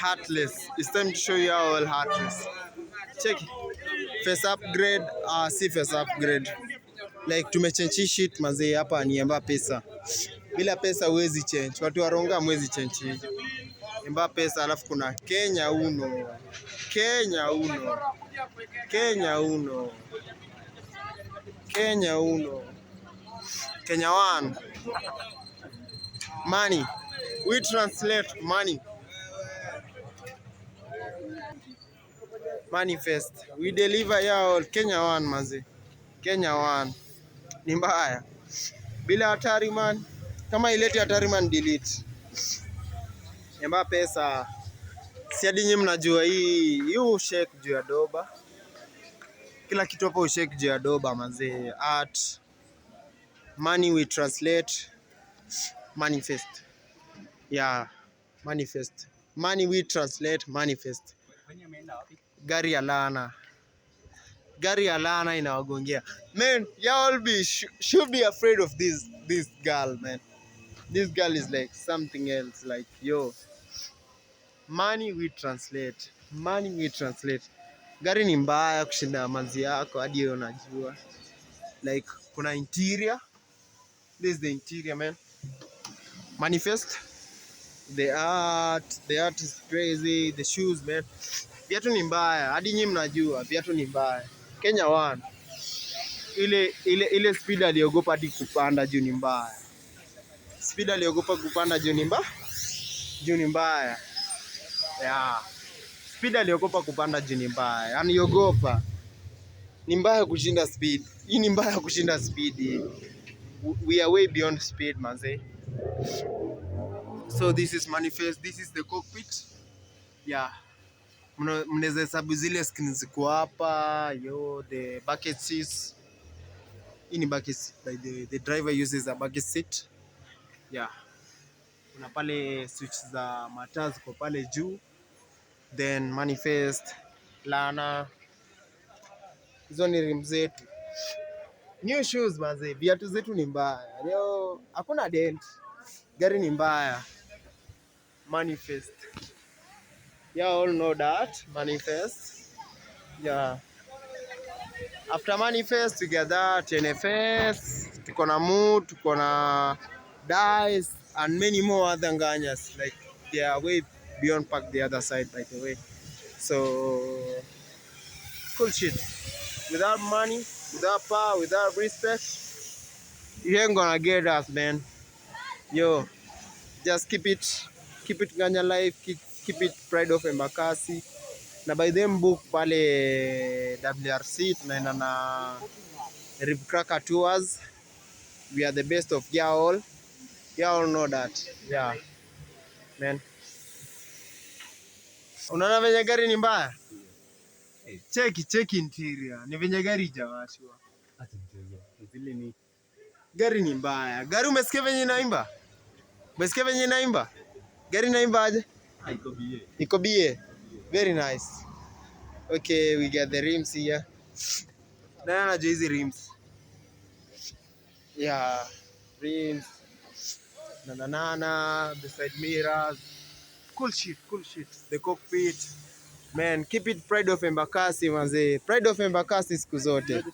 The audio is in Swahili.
Heartless. It's time to show you how all heartless. Check it. Face upgrade, si face upgrade. Like tumechange shit mazee hapa ni Emba pesa. Bila pesa huwezi change. Watu waronga mwezi change. Emba pesa alafu kuna Kenya Uno. Kenya Uno. Kenya Uno. Kenya Uno. Kenya One. Money. We translate money. Manifest. We deliver y'all. Kenya One maze. Kenya One. Ni mbaya. Bila hatari man. Kama ileti hatari man delete. Emba pesa. Si hadi nyinyi mnajua hii ushake juu ya doba. Kila kitu hapo ushake juu ya doba maze. Art. Money we translate. Manifest. Yeah. Manifest. Money we translate manifest. Gari ya laana. Gari ya laana inawagongea. Man, y'all should be afraid of this girl, man. This girl is like something else. Like, yo. Money we translate. Money we translate. Gari ni mbaya kushinda manzi yako hadi wewe unajua. Like, kuna interior. This is the interior, man. Manifest. The art is crazy. The shoes, man. Viatu ni mbaya. Hadi nyinyi mnajua viatu ni mbaya. Kenya One. Ile speed aliogopa hadi kupanda juu ni mbaya. Speed aliogopa kupanda juu ni mbaya. Juu ni mbaya. Yeah. Speed aliogopa kupanda juu ni mbaya. Aniogopa. Ni mbaya kushinda speed. Hii ni mbaya kushinda speed. We are way beyond speed, manze. So this is manifest. This is the cockpit. Yeah. Mnaweza hesabu zile screens ziko hapa. Yo, the bucket seats. Hii ni bucket seat. The driver uses a bucket seat. Yeah. Kuna pale switch za mataa ziko pale juu. Then manifest. Lana. Hizo ni rim zetu. New shoes manze. Viatu zetu ni mbaya. Leo hakuna dent. Gari ni mbaya. Manifest. You all know that. Manifest. Yeah. After manifest we get that NFS, tuko na mood, tuko na dice and many more other nganyas. Like they are way beyond pack the other side, by the way. So cool shit. Without money, without power, without respect, you ain't gonna get us, man. Yo, just keep it Nganya life, keep it pride of Embakasi. Na by them book pale WRC tunaenda na Rib Cracker Tours. We are the best of y'all. Y'all know that. Yeah. Man. Unaona venye gari ni mbaya? Check interior. Ni venye gari jawashwa. Zile ni gari ni mbaya. Gari umesikia venye inaimba? Umesikia venye inaimba? Gari inaimba aje? Iko bie. Very nice. Okay, we get the rims here. Nana hizi rims. Yeah, rims. Nana, the side mirrors. Cool shit. The cockpit. Man, keep it pride of Embakasi manze. Pride of Embakasi siku zote.